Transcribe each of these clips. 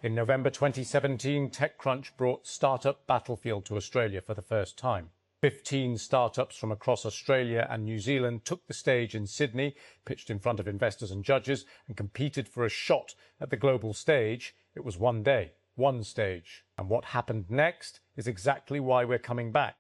In November 2017, TechCrunch brought Startup Battlefield to Australia for the first time. 15 startups from across Australia and New Zealand took the stage in Sydney, pitched in front of investors and judges, and competed for a shot at the global stage. It was one day, one stage. And what happened next is exactly why we're coming back.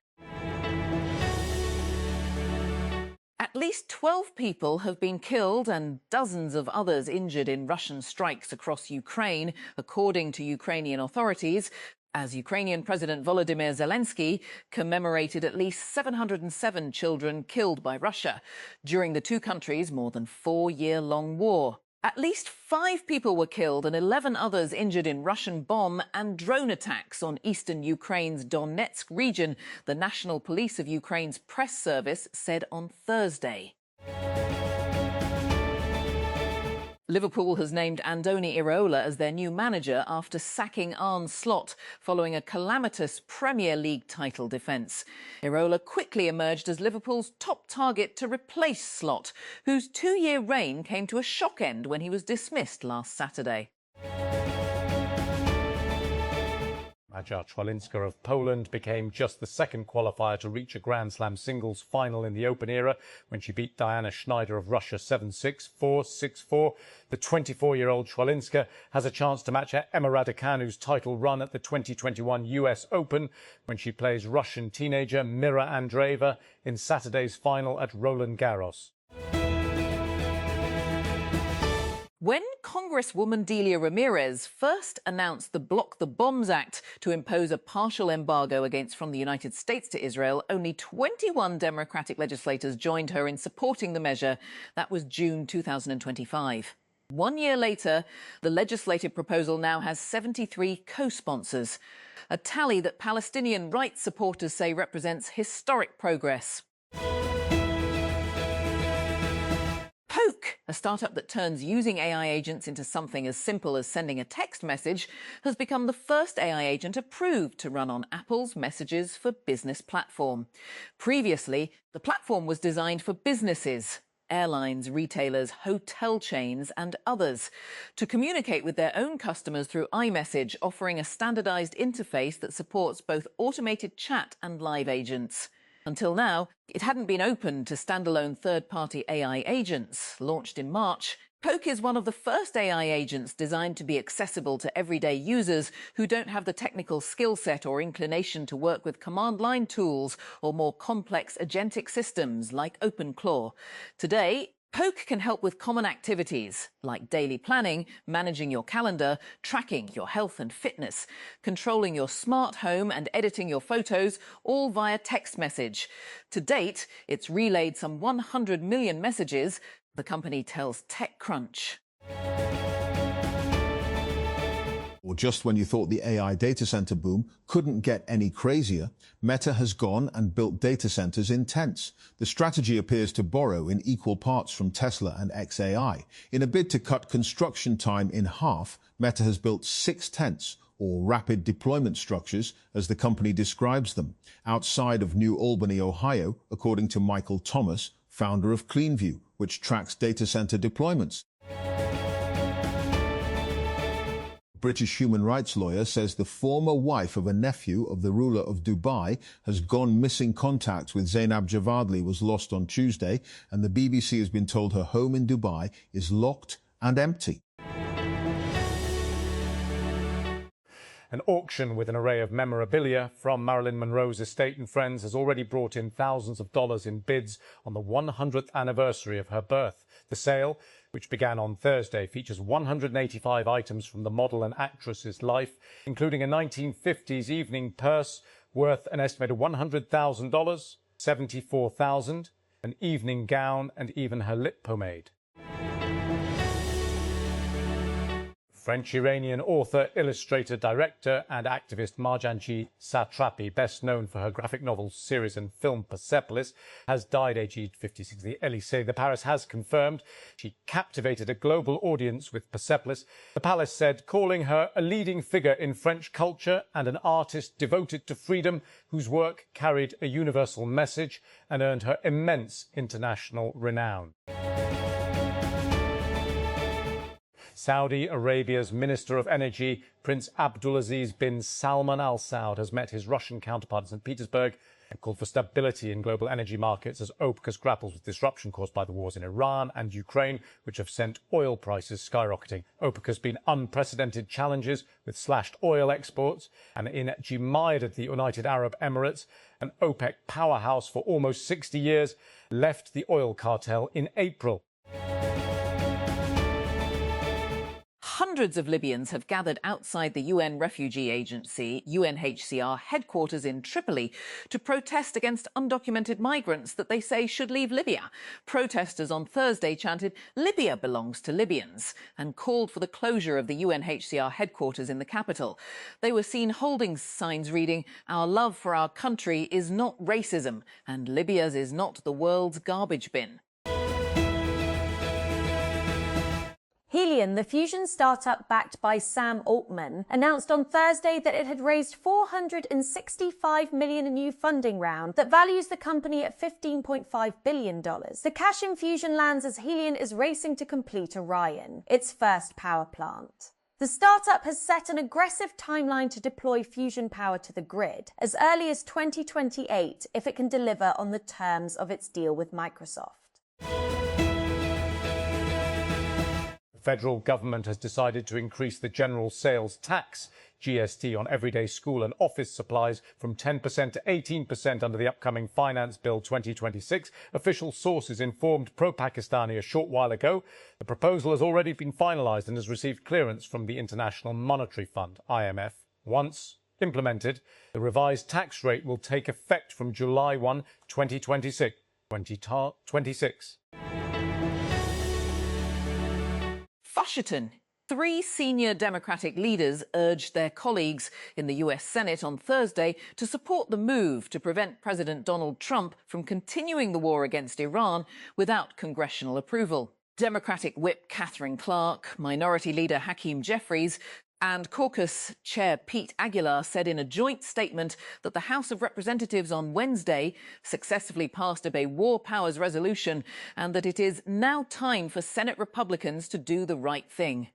At least 12 people have been killed and dozens of others injured in Russian strikes across Ukraine, according to Ukrainian authorities, as Ukrainian President Volodymyr Zelensky commemorated at least 707 children killed by Russia during the two countries' more than 4-year-long war. At least 5 people were killed and 11 others injured in Russian bomb and drone attacks on eastern Ukraine's Donetsk region, the National Police of Ukraine's press service said on Thursday. Liverpool has named Andoni Iraola as their new manager after sacking Arne Slot following a calamitous Premier League title defence. Iraola quickly emerged as Liverpool's top target to replace Slot, whose 2-year reign came to a shock end when he was dismissed last Saturday. Maja Trzalinska of Poland became just the second qualifier to reach a Grand Slam singles final in the Open era when she beat Diana Schneider of Russia 7-6, 4-6, 4. The 24-year-old Trzalinska has a chance to match Emma Raducanu's title run at the 2021 US Open when she plays Russian teenager Mira Andreeva in Saturday's final at Roland Garros. When Congresswoman Delia Ramirez first announced the Block the Bombs Act to impose a partial embargo from the United States to Israel, only 21 Democratic legislators joined her in supporting the measure. That was June 2025. 1 year later, the legislative proposal now has 73 co-sponsors, a tally that Palestinian rights supporters say represents historic progress. Poke, a startup that turns using AI agents into something as simple as sending a text message, has become the first AI agent approved to run on Apple's Messages for Business platform. Previously, the platform was designed for businesses, airlines, retailers, hotel chains and others, to communicate with their own customers through iMessage, offering a standardized interface that supports both automated chat and live agents. Until now, it hadn't been open to standalone third-party AI agents. Launched in March, Poke is one of the first AI agents designed to be accessible to everyday users who don't have the technical skill set or inclination to work with command-line tools or more complex agentic systems like OpenClaw. Today, Poke can help with common activities like daily planning, managing your calendar, tracking your health and fitness, controlling your smart home and editing your photos, all via text message. To date, it's relayed some 100 million messages, the company tells TechCrunch. Or just when you thought the AI data center boom couldn't get any crazier, Meta has gone and built data centers in tents. The strategy appears to borrow in equal parts from Tesla and xAI. In a bid to cut construction time in half, Meta has built 6 tents, or rapid deployment structures, as the company describes them, outside of New Albany, Ohio, according to Michael Thomas, founder of CleanView, which tracks data center deployments. British human rights lawyer says the former wife of a nephew of the ruler of Dubai has gone missing. Contact with Zainab Javadli was lost on Tuesday, and the BBC has been told her home in Dubai is locked and empty. An auction with an array of memorabilia from Marilyn Monroe's estate and friends has already brought in thousands of dollars in bids on the 100th anniversary of her birth. The sale, which began on Thursday, features 185 items from the model and actress's life, including a 1950s evening purse worth an estimated $100,000, $74,000, an evening gown, and even her lip pomade. French-Iranian author, illustrator, director and activist Marjanji Satrapi, best known for her graphic novel series and film Persepolis, has died aged 56. The Élysée de Paris has confirmed she captivated a global audience with Persepolis. The palace said, calling her a leading figure in French culture and an artist devoted to freedom whose work carried a universal message and earned her immense international renown. Saudi Arabia's Minister of Energy, Prince Abdulaziz bin Salman Al Saud, has met his Russian counterpart in St. Petersburg and called for stability in global energy markets as OPEC grapples with disruption caused by the wars in Iran and Ukraine, which have sent oil prices skyrocketing. OPEC has been unprecedented challenges with slashed oil exports, and in Jumayyah, the United Arab Emirates, an OPEC powerhouse for almost 60 years, left the oil cartel in April. Hundreds of Libyans have gathered outside the UN Refugee Agency, UNHCR, headquarters in Tripoli to protest against undocumented migrants that they say should leave Libya. Protesters on Thursday chanted, "Libya belongs to Libyans," and called for the closure of the UNHCR headquarters in the capital. They were seen holding signs reading, "Our love for our country is not racism, and Libya's is not the world's garbage bin." Helion, the fusion startup backed by Sam Altman, announced on Thursday that it had raised $465 million in a new funding round that values the company at $15.5 billion. The cash infusion lands as Helion is racing to complete Orion, its first power plant. The startup has set an aggressive timeline to deploy fusion power to the grid, as early as 2028 if it can deliver on the terms of its deal with Microsoft. The federal government has decided to increase the general sales tax, GST, on everyday school and office supplies from 10% to 18% under the upcoming Finance Bill 2026. Official sources informed Pro-Pakistani a short while ago. The proposal has already been finalised and has received clearance from the International Monetary Fund, IMF. Once implemented, the revised tax rate will take effect from July 1, 2026. Washington. 3 senior Democratic leaders urged their colleagues in the US Senate on Thursday to support the move to prevent President Donald Trump from continuing the war against Iran without congressional approval. Democratic Whip Catherine Clark, Minority Leader Hakeem Jeffries, and Caucus Chair Pete Aguilar said in a joint statement that the House of Representatives on Wednesday successfully passed a war powers resolution and that it is now time for Senate Republicans to do the right thing.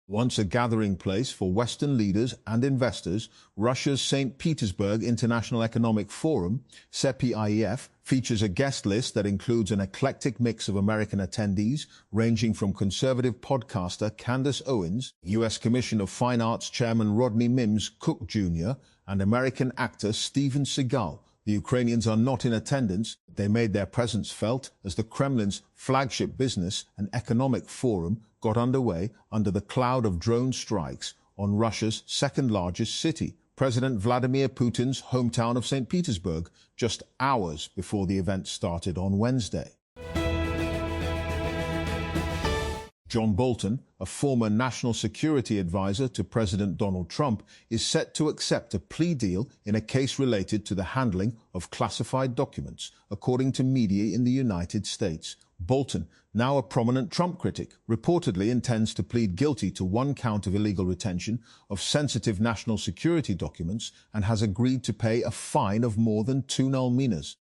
Once a gathering place for Western leaders and investors, Russia's St. Petersburg International Economic Forum, CEPIEF, features a guest list that includes an eclectic mix of American attendees, ranging from conservative podcaster Candace Owens, U.S. Commission of Fine Arts Chairman Rodney Mims Cook Jr., and American actor Steven Seagal. The Ukrainians are not in attendance. They made their presence felt as the Kremlin's flagship business and economic forum got underway under the cloud of drone strikes on Russia's second-largest city, President Vladimir Putin's hometown of St. Petersburg, just hours before the event started on Wednesday. John Bolton, a former national security advisor to President Donald Trump, is set to accept a plea deal in a case related to the handling of classified documents, according to media in the United States. Bolton, now a prominent Trump critic, reportedly intends to plead guilty to 1 count of illegal retention of sensitive national security documents and has agreed to pay a fine of more than 2 null-minas.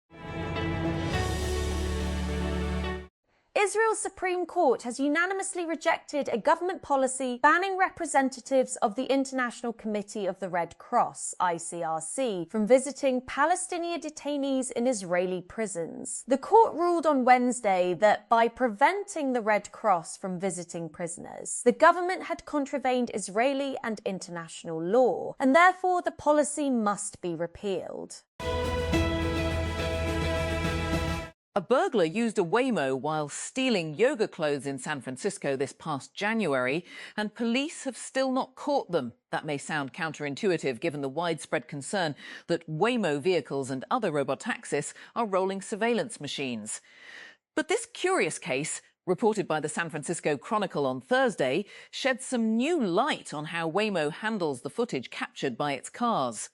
Israel's Supreme Court has unanimously rejected a government policy banning representatives of the International Committee of the Red Cross, ICRC, from visiting Palestinian detainees in Israeli prisons. The court ruled on Wednesday that by preventing the Red Cross from visiting prisoners, the government had contravened Israeli and international law, and therefore the policy must be repealed. A burglar used a Waymo while stealing yoga clothes in San Francisco this past January, and police have still not caught them. That may sound counterintuitive given the widespread concern that Waymo vehicles and other robotaxis are rolling surveillance machines. But this curious case, reported by the San Francisco Chronicle on Thursday, sheds some new light on how Waymo handles the footage captured by its cars.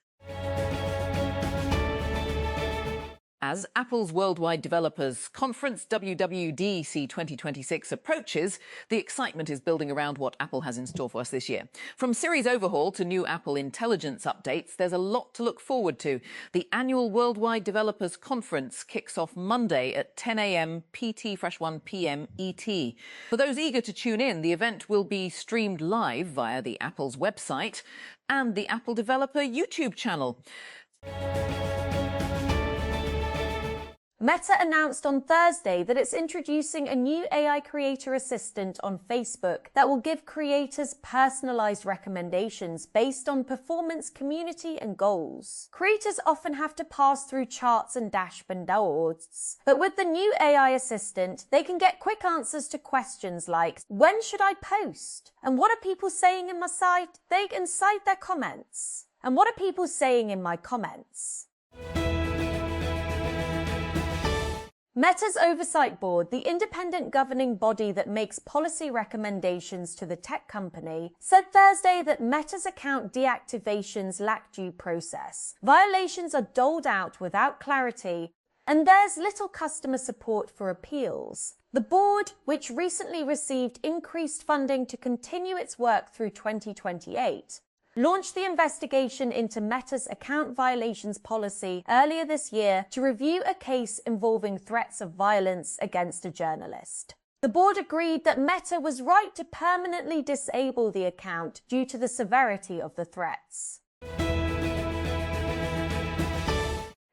As Apple's Worldwide Developers Conference, WWDC 2026, approaches, the excitement is building around what Apple has in store for us this year. From series overhaul to new Apple intelligence updates, there's a lot to look forward to. The annual Worldwide Developers Conference kicks off Monday at 10 a.m. PT /1 p.m. ET. For those eager to tune in, the event will be streamed live via the Apple's website and the Apple Developer YouTube channel. Meta announced on Thursday that it's introducing a new AI creator assistant on Facebook that will give creators personalized recommendations based on performance, community, and goals. Creators often have to pass through charts and dashboards, but with the new AI assistant, they can get quick answers to questions like, when should I post? And what are people saying in my site? They can cite their comments. And what are people saying in my comments? Meta's Oversight Board, the independent governing body that makes policy recommendations to the tech company, said Thursday that Meta's account deactivations lack due process. Violations are doled out without clarity, and there's little customer support for appeals. The board, which recently received increased funding to continue its work through 2028, launched the investigation into Meta's account violations policy earlier this year to review a case involving threats of violence against a journalist. The board agreed that Meta was right to permanently disable the account due to the severity of the threats.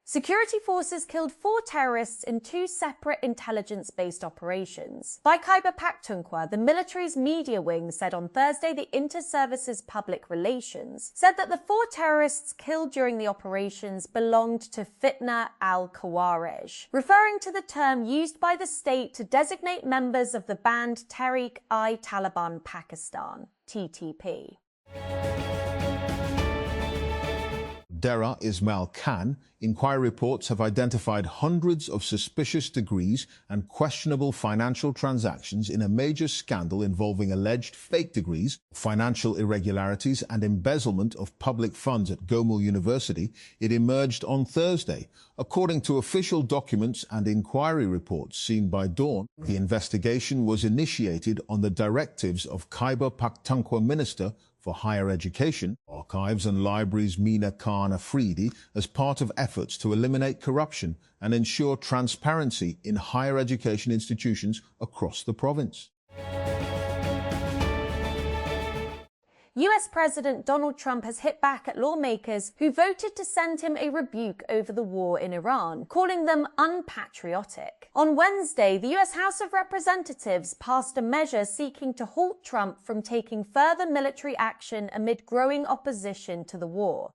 Security forces killed 4 terrorists in 2 separate intelligence-based operations. By Khyber Pakhtunkhwa, the military's media wing said on Thursday the Inter-Services Public Relations said that the 4 terrorists killed during the operations belonged to Fitna al-Khawarij, referring to the term used by the state to designate members of the banned Tehreek-i-Taliban Pakistan, TTP. Dera Ismail Khan, inquiry reports have identified hundreds of suspicious degrees and questionable financial transactions in a major scandal involving alleged fake degrees, financial irregularities and embezzlement of public funds at Gomul University. It emerged on Thursday. According to official documents and inquiry reports seen by Dawn, the investigation was initiated on the directives of Khyber Pakhtunkhwa Minister for Higher Education, Archives and Libraries Mina Khan Afridi as part of efforts to eliminate corruption and ensure transparency in higher education institutions across the province. US President Donald Trump has hit back at lawmakers who voted to send him a rebuke over the war in Iran, calling them unpatriotic. On Wednesday, the US House of Representatives passed a measure seeking to halt Trump from taking further military action amid growing opposition to the war.